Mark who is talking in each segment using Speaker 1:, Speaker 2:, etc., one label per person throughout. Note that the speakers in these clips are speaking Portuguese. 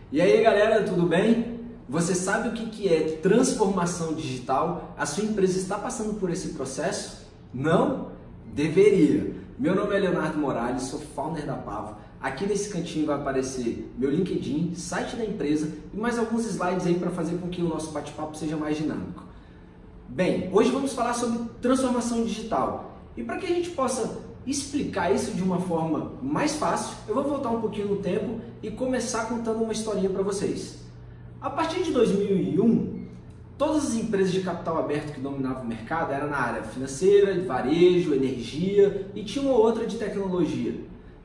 Speaker 1: E aí galera, tudo bem? Você sabe o que é transformação digital? A sua empresa está passando por esse processo? Não? Deveria. Meu nome é Leonardo Morales, sou founder da Pavo. Aqui nesse cantinho vai aparecer meu LinkedIn, site da empresa e mais alguns slides aí para fazer com que o nosso bate-papo seja mais dinâmico. Bem, hoje vamos falar sobre transformação digital. E para que a gente possa explicar isso de uma forma mais fácil, eu vou voltar um pouquinho no tempo e começar contando uma historinha para vocês. A partir de 2001, todas as empresas de capital aberto que dominavam o mercado eram na área financeira, de varejo, energia e tinha uma outra de tecnologia.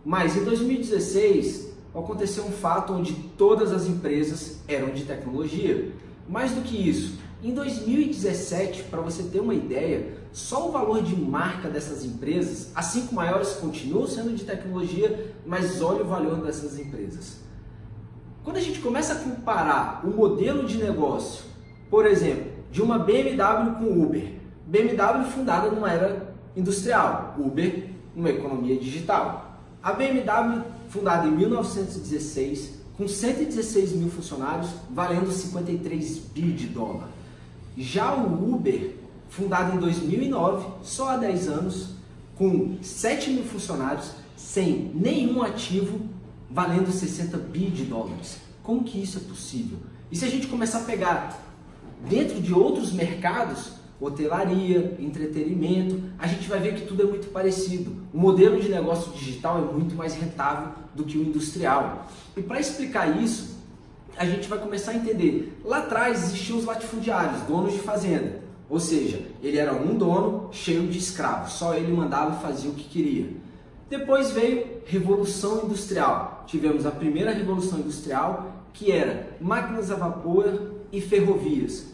Speaker 1: Mas em 2016 aconteceu um fato onde todas as empresas eram de tecnologia. Mais do que isso, em 2017, para você ter uma ideia, só o valor de marca dessas empresas, as 5 maiores continuam sendo de tecnologia, mas olha o valor dessas empresas. Quando a gente começa a comparar o modelo de negócio, por exemplo, de uma BMW com Uber, BMW fundada numa era industrial, Uber numa economia digital. A BMW fundada em 1916, com 116 mil funcionários, valendo 53 bi de dólar. Já o Uber, fundado em 2009, só há 10 anos, com 7 mil funcionários, sem nenhum ativo, valendo 60 bi de dólares. Como que isso é possível? E se a gente começar a pegar dentro de outros mercados, hotelaria, entretenimento, a gente vai ver que tudo é muito parecido. O modelo de negócio digital é muito mais rentável do que o industrial. E para explicar isso, a gente vai começar a entender. Lá atrás existiam os latifundiários, donos de fazenda. Ou seja, ele era um dono cheio de escravos, só ele mandava e fazia o que queria. Depois veio Revolução Industrial. Tivemos a primeira Revolução Industrial, que era máquinas a vapor e ferrovias.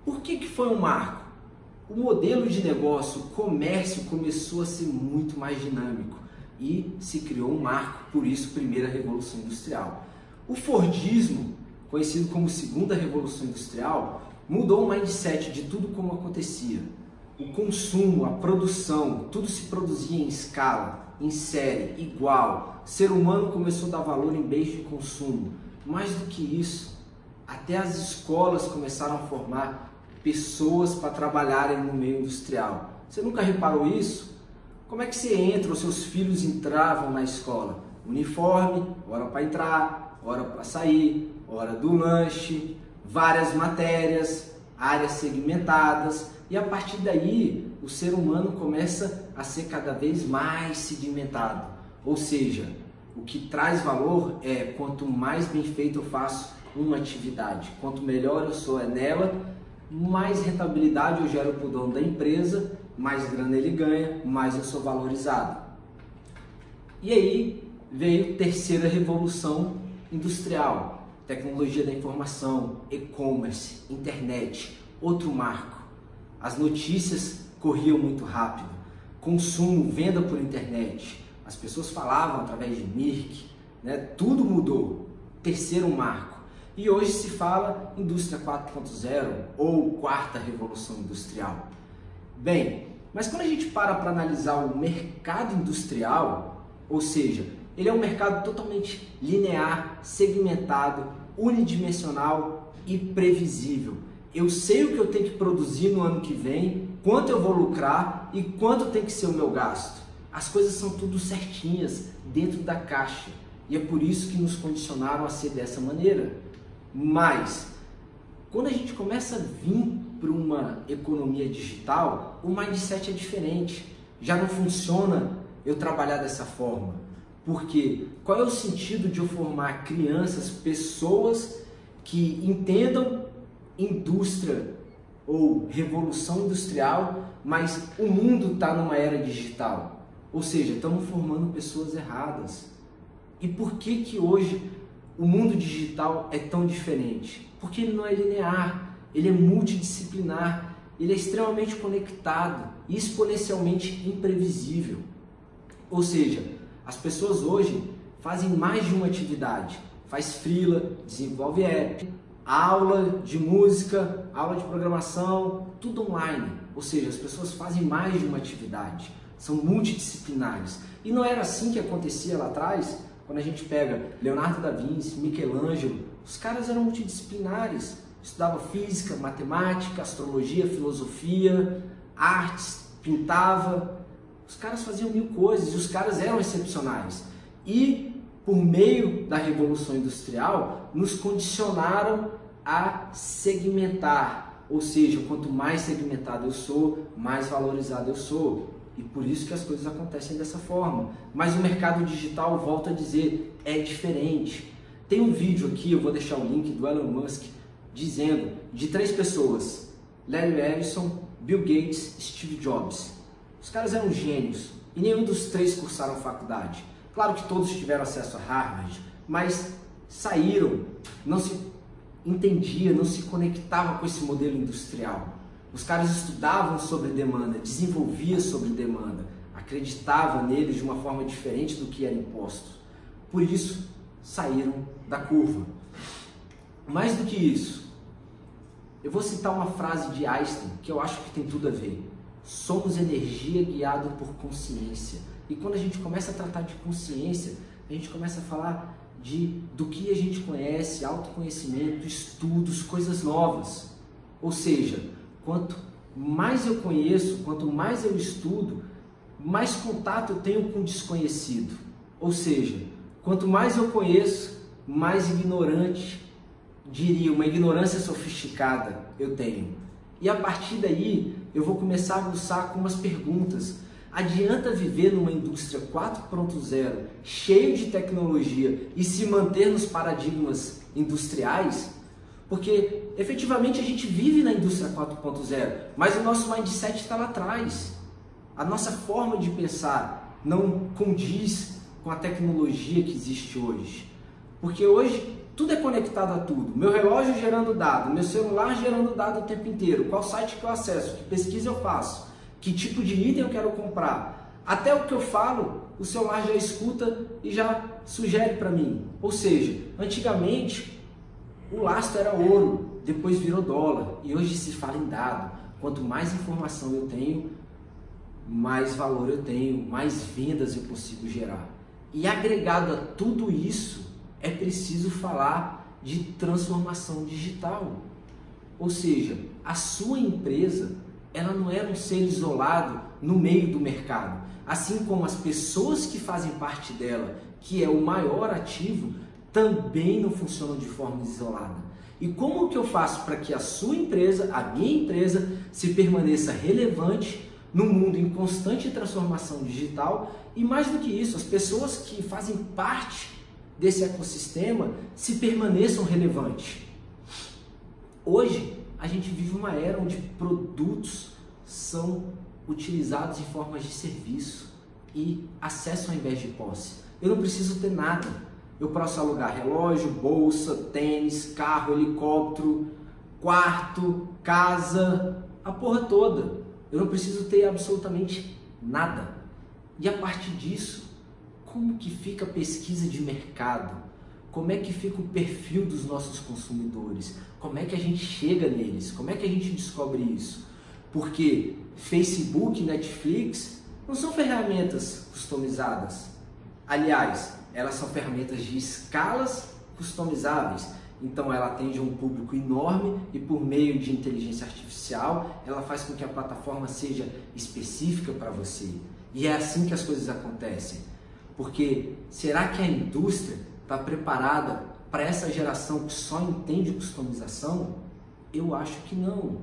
Speaker 1: Por que foi um marco? O modelo de negócio, o comércio começou a ser muito mais dinâmico e se criou um marco, por isso, primeira Revolução Industrial. O Fordismo, conhecido como segunda Revolução Industrial, mudou o mindset de tudo como acontecia. O consumo, a produção, tudo se produzia em escala, em série, igual. O ser humano começou a dar valor em bens de consumo. Mais do que isso, até as escolas começaram a formar pessoas para trabalharem no meio industrial. Você nunca reparou isso? Como é que você entra, os seus filhos entravam na escola? Uniforme, hora para entrar, hora para sair, hora do lanche, várias matérias, áreas segmentadas, e a partir daí o ser humano começa a ser cada vez mais segmentado. Ou seja, o que traz valor é quanto mais bem feito eu faço uma atividade, quanto melhor eu sou nela, mais rentabilidade eu gero para o dono da empresa, mais grana ele ganha, mais eu sou valorizado. E aí veio a terceira revolução industrial, tecnologia da informação, e-commerce, internet, outro marco. As notícias corriam muito rápido, consumo, venda por internet, as pessoas falavam através de Mirk, né? Tudo mudou, terceiro marco. E hoje se fala indústria 4.0 ou quarta revolução industrial. Bem, mas quando a gente para analisar o mercado industrial, ou seja, ele é um mercado totalmente linear, segmentado, unidimensional e previsível. Eu sei o que eu tenho que produzir no ano que vem, quanto eu vou lucrar e quanto tem que ser o meu gasto. As coisas são tudo certinhas, dentro da caixa. E é por isso que nos condicionaram a ser dessa maneira. Mas, quando a gente começa a vir para uma economia digital, o mindset é diferente. Já não funciona eu trabalhar dessa forma. Porque qual é o sentido de eu formar crianças, pessoas que entendam indústria ou revolução industrial, mas o mundo está numa era digital? Ou seja, estamos formando pessoas erradas. E por que hoje o mundo digital é tão diferente? Porque ele não é linear, ele é multidisciplinar, ele é extremamente conectado e exponencialmente imprevisível. Ou seja, as pessoas hoje fazem mais de uma atividade, faz freela, desenvolve app, aula de música, aula de programação, tudo online. Ou seja, as pessoas fazem mais de uma atividade, são multidisciplinares. E não era assim que acontecia lá atrás? Quando a gente pega Leonardo da Vinci, Michelangelo, os caras eram multidisciplinares, estudavam física, matemática, astrologia, filosofia, artes, pintava. Os caras faziam mil coisas e os caras eram excepcionais. E por meio da Revolução Industrial, nos condicionaram a segmentar, ou seja, quanto mais segmentado eu sou, mais valorizado eu sou. E por isso que as coisas acontecem dessa forma. Mas o mercado digital, volto a dizer, é diferente. Tem um vídeo aqui, eu vou deixar o link do Elon Musk, dizendo de 3 pessoas, Larry Ellison, Bill Gates, Steve Jobs. Os caras eram gênios e nenhum dos 3 cursaram faculdade. Claro que todos tiveram acesso a Harvard, mas saíram, não se entendia, não se conectava com esse modelo industrial. Os caras estudavam sobre demanda, desenvolviam sobre demanda, acreditavam neles de uma forma diferente do que era imposto. Por isso, saíram da curva. Mais do que isso, eu vou citar uma frase de Einstein que eu acho que tem tudo a ver. Somos energia guiada por consciência. E quando a gente começa a tratar de consciência, a gente começa a falar do que a gente conhece, autoconhecimento, estudos, coisas novas. Ou seja, quanto mais eu conheço, quanto mais eu estudo, mais contato eu tenho com o desconhecido. Ou seja, quanto mais eu conheço, mais ignorante, diria, uma ignorância sofisticada eu tenho. E a partir daí, eu vou começar a aguçar com umas perguntas. Adianta viver numa indústria 4.0, cheio de tecnologia e se manter nos paradigmas industriais? Porque efetivamente a gente vive na indústria 4.0, mas o nosso mindset está lá atrás. A nossa forma de pensar não condiz com a tecnologia que existe hoje. Porque hoje tudo é conectado a tudo. Meu relógio gerando dado, meu celular gerando dado o tempo inteiro. Qual site que eu acesso, que pesquisa eu faço, que tipo de item eu quero comprar. Até o que eu falo, o celular já escuta e já sugere para mim. Ou seja, antigamente o lastro era ouro, depois virou dólar e hoje se fala em dado. Quanto mais informação eu tenho, mais valor eu tenho, mais vendas eu consigo gerar. E agregado a tudo isso, é preciso falar de transformação digital. Ou seja, a sua empresa, ela não era um ser isolado no meio do mercado. Assim como as pessoas que fazem parte dela, que é o maior ativo, também não funcionam de forma isolada. E como que eu faço para que a sua empresa, a minha empresa, se permaneça relevante num mundo em constante transformação digital? E mais do que isso, as pessoas que fazem parte desse ecossistema se permaneçam relevantes. Hoje, a gente vive uma era onde produtos são utilizados em formas de serviço e acesso ao invés de posse. Eu não preciso ter nada. Eu posso alugar relógio, bolsa, tênis, carro, helicóptero, quarto, casa, a porra toda. Eu não preciso ter absolutamente nada. E a partir disso, como que fica a pesquisa de mercado? Como é que fica o perfil dos nossos consumidores? Como é que a gente chega neles? Como é que a gente descobre isso? Porque Facebook, Netflix não são ferramentas customizadas. Aliás, elas são ferramentas de escalas customizáveis. Então ela atende a um público enorme e por meio de inteligência artificial ela faz com que a plataforma seja específica para você. E é assim que as coisas acontecem. Porque será que a indústria está preparada para essa geração que só entende customização? Eu acho que não.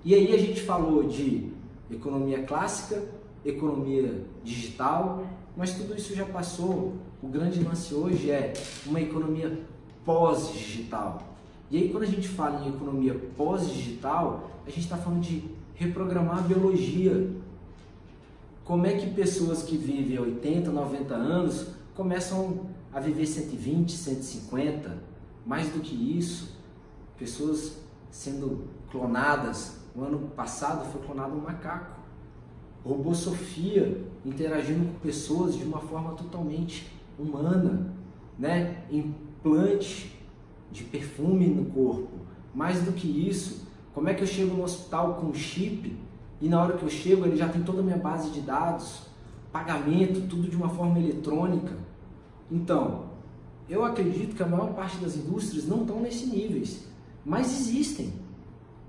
Speaker 1: E aí a gente falou de economia clássica, economia digital, mas tudo isso já passou. O grande lance hoje é uma economia pós-digital. E aí quando a gente fala em economia pós-digital, a gente está falando de reprogramar a biologia. Como é que pessoas que vivem 80, 90 anos começam a viver 120, 150? Mais do que isso, pessoas sendo clonadas. O ano passado foi clonado um macaco. Robô Sofia interagindo com pessoas de uma forma totalmente humana, né? Implante de perfume no corpo. Mais do que isso, como é que eu chego no hospital com chip e na hora que eu chego ele já tem toda a minha base de dados, pagamento, tudo de uma forma eletrônica? Então, eu acredito que a maior parte das indústrias não estão nesse níveis, mas existem.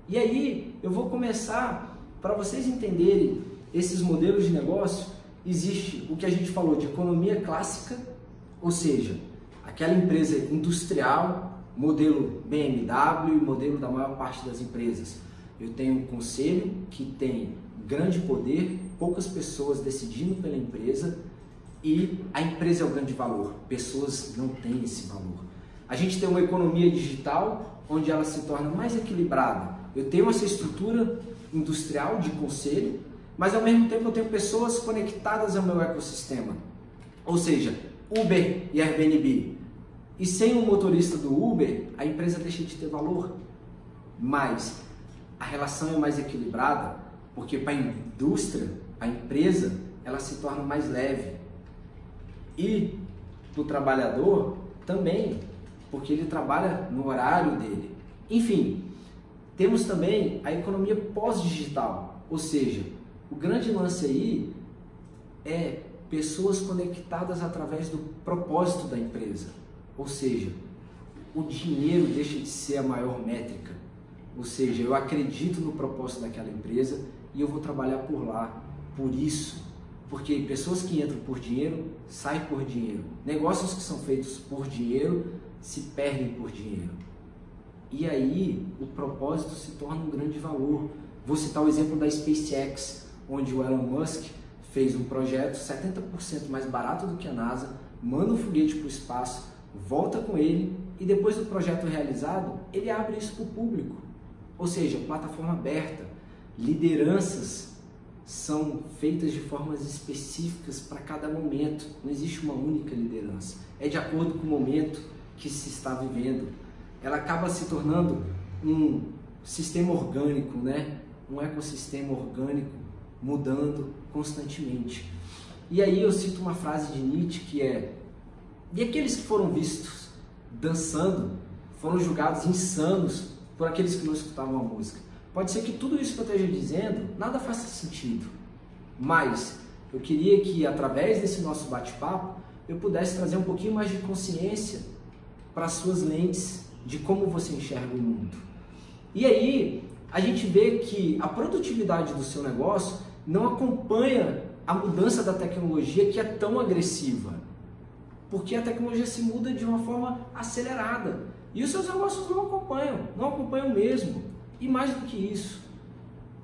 Speaker 1: E aí eu vou começar, para vocês entenderem esses modelos de negócio, existe o que a gente falou de economia clássica, ou seja, aquela empresa industrial, modelo BMW e modelo da maior parte das empresas. Eu tenho um conselho que tem grande poder, poucas pessoas decidindo pela empresa e a empresa é o grande valor, pessoas não têm esse valor. A gente tem uma economia digital onde ela se torna mais equilibrada. Eu tenho essa estrutura industrial de conselho, mas ao mesmo tempo eu tenho pessoas conectadas ao meu ecossistema, ou seja, Uber e Airbnb. E sem o motorista do Uber, a empresa deixa de ter valor. Mas a relação é mais equilibrada, porque para a indústria, a empresa, ela se torna mais leve. E para o trabalhador também, porque ele trabalha no horário dele. Enfim, temos também a economia pós-digital, ou seja, o grande lance aí é pessoas conectadas através do propósito da empresa. Ou seja, o dinheiro deixa de ser a maior métrica. Ou seja, eu acredito no propósito daquela empresa e eu vou trabalhar por lá, por isso. Porque pessoas que entram por dinheiro, saem por dinheiro. Negócios que são feitos por dinheiro, se perdem por dinheiro. E aí, o propósito se torna um grande valor. Vou citar o exemplo da SpaceX, onde o Elon Musk fez um projeto 70% mais barato do que a NASA, manda um foguete para o espaço, volta com ele e depois do projeto realizado, ele abre isso para o público. Ou seja, plataforma aberta, lideranças são feitas de formas específicas para cada momento, não existe uma única liderança, é de acordo com o momento que se está vivendo. Ela acaba se tornando um sistema orgânico, né? Um ecossistema orgânico mudando constantemente. E aí eu cito uma frase de Nietzsche que é: e aqueles que foram vistos dançando foram julgados insanos por aqueles que não escutavam a música. Pode ser que tudo isso que eu esteja dizendo nada faça sentido, mas eu queria que através desse nosso bate-papo eu pudesse trazer um pouquinho mais de consciência para as suas lentes de como você enxerga o mundo. E aí a gente vê que a produtividade do seu negócio não acompanha a mudança da tecnologia, que é tão agressiva, porque a tecnologia se muda de uma forma acelerada e os seus negócios não acompanham mesmo. E mais do que isso,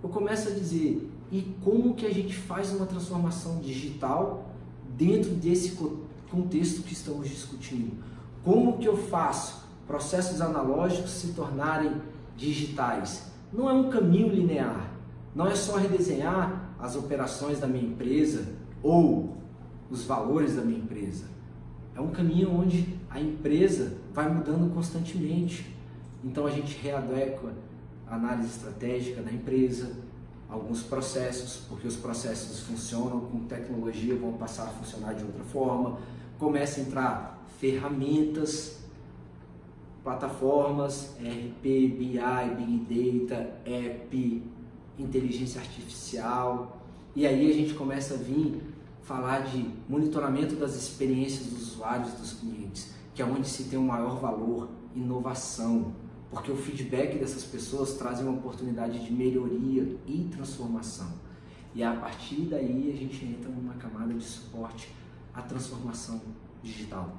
Speaker 1: eu começo a dizer, e como que a gente faz uma transformação digital dentro desse contexto que estamos discutindo? Como que eu faço processos analógicos se tornarem digitais? Não é um caminho linear, não é só redesenhar as operações da minha empresa ou os valores da minha empresa. É um caminho onde a empresa vai mudando constantemente. Então a gente readequa a análise estratégica da empresa, alguns processos, porque os processos funcionam com tecnologia, vão passar a funcionar de outra forma. Começa a entrar ferramentas, plataformas, ERP, BI, Big Data, App, inteligência artificial. E aí a gente começa a vir falar de monitoramento das experiências dos usuários, dos clientes, que é onde se tem um maior valor, inovação, porque o feedback dessas pessoas traz uma oportunidade de melhoria e transformação. E a partir daí a gente entra numa camada de suporte à transformação digital.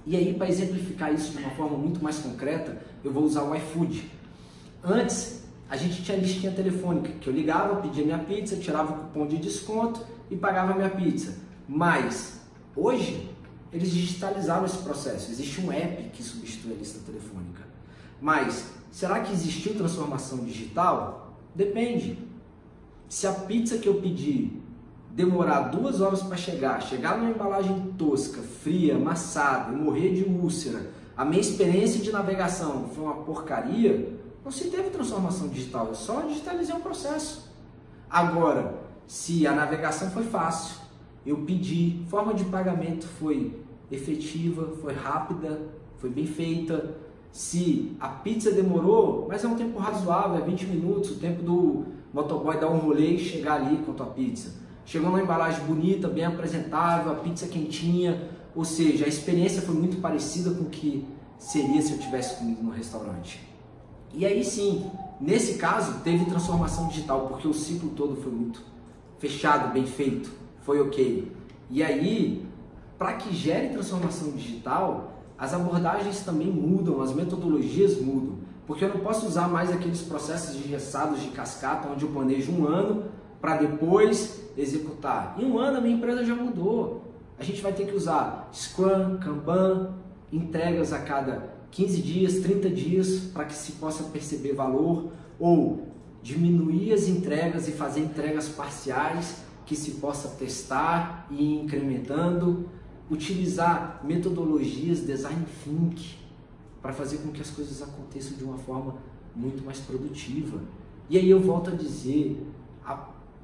Speaker 1: E aí, para exemplificar isso de uma forma muito mais concreta, eu vou usar o iFood. Antes, a gente tinha listinha telefônica, que eu ligava, pedia minha pizza, tirava o cupom de desconto e pagava minha pizza. Mas, hoje, eles digitalizaram esse processo. Existe um app que substitui a lista telefônica. Mas, será que existiu transformação digital? Depende. Se a pizza que eu pedi demorar 2 horas para chegar numa embalagem tosca, fria, amassada, eu morrer de úlcera, a minha experiência de navegação foi uma porcaria, não se teve transformação digital, eu só digitalizei o processo. Agora, se a navegação foi fácil, eu pedi, forma de pagamento foi efetiva, foi rápida, foi bem feita, se a pizza demorou, mas é um tempo razoável, é 20 minutos, o tempo do motoboy dar um rolê e chegar ali com a tua pizza. Chegou numa embalagem bonita, bem apresentável, a pizza quentinha, Ou seja, a experiência foi muito parecida com o que seria se eu tivesse comido no restaurante. E aí sim, nesse caso, teve transformação digital, porque o ciclo todo foi muito fechado, bem feito, foi ok. E aí, para que gere transformação digital, as abordagens também mudam, as metodologias mudam. Porque eu não posso usar mais aqueles processos engessados de cascata, onde eu planejo um ano para depois executar. Em um ano a minha empresa já mudou. A gente vai ter que usar Scrum, Kanban, entregas a cada 15 dias, 30 dias, para que se possa perceber valor, ou diminuir as entregas e fazer entregas parciais, que se possa testar e ir incrementando, utilizar metodologias Design Thinking para fazer com que as coisas aconteçam de uma forma muito mais produtiva. E aí eu volto a dizer, a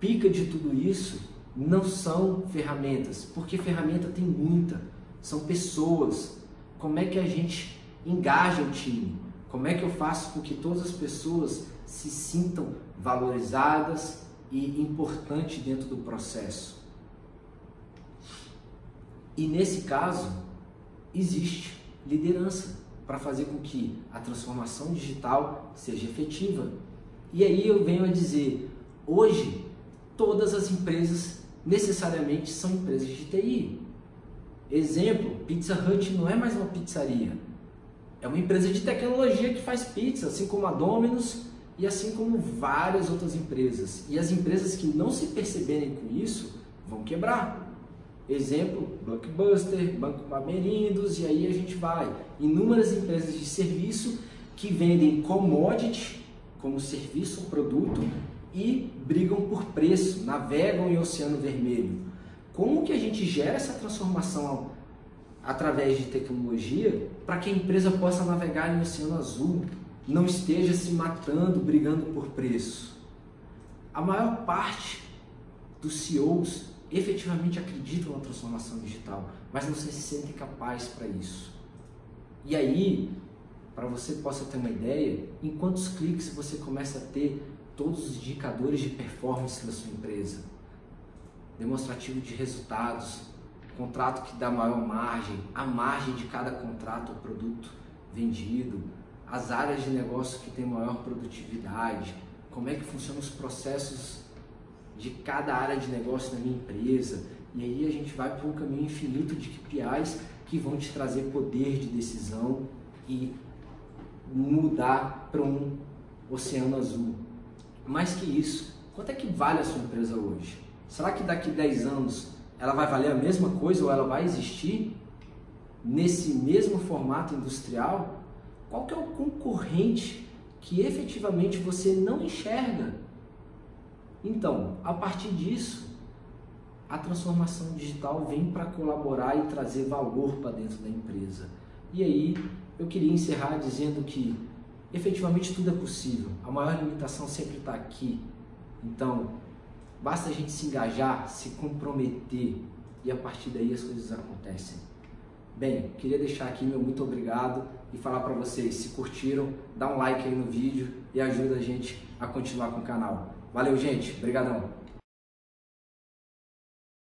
Speaker 1: pica de tudo isso não são ferramentas, porque ferramenta tem muita, são pessoas. Como é que a gente engaja o time? Como é que eu faço com que todas as pessoas se sintam valorizadas e importantes dentro do processo? E nesse caso, existe liderança para fazer com que a transformação digital seja efetiva. E aí eu venho a dizer, hoje todas as empresas necessariamente são empresas de TI. Exemplo, Pizza Hut não é mais uma pizzaria, é uma empresa de tecnologia que faz pizza, assim como a Domino's e assim como várias outras empresas. E as empresas que não se perceberem com isso vão quebrar. Exemplo, Blockbuster, Banco Bamerindos, e aí a gente vai. Inúmeras empresas de serviço que vendem commodity como serviço ou produto e brigam por preço, navegam em oceano vermelho. Como que a gente gera essa transformação através de tecnologia para que a empresa possa navegar em oceano azul, não esteja se matando, brigando por preço? A maior parte dos CEOs efetivamente acreditam na transformação digital, mas não se sentem capazes para isso. E aí, para você possa ter uma ideia, em quantos cliques você começa a ter todos os indicadores de performance da sua empresa? Demonstrativo de resultados, contrato que dá maior margem, a margem de cada contrato ou produto vendido, as áreas de negócio que têm maior produtividade, como é que funcionam os processos de cada área de negócio da minha empresa. E aí a gente vai para um caminho infinito de KPIs que vão te trazer poder de decisão e mudar para um oceano azul. Mais que isso, quanto é que vale a sua empresa hoje? Será que daqui 10 anos ela vai valer a mesma coisa ou ela vai existir nesse mesmo formato industrial? Qual que é o concorrente que efetivamente você não enxerga? Então, a partir disso, a transformação digital vem para colaborar e trazer valor para dentro da empresa. E aí, eu queria encerrar dizendo que efetivamente tudo é possível. A maior limitação sempre está aqui. Então, basta a gente se engajar, se comprometer e a partir daí as coisas acontecem. Bem, queria deixar aqui meu muito obrigado e falar para vocês, se curtiram, dá um like aí no vídeo e ajuda a gente a continuar com o canal. Valeu, gente. Obrigadão.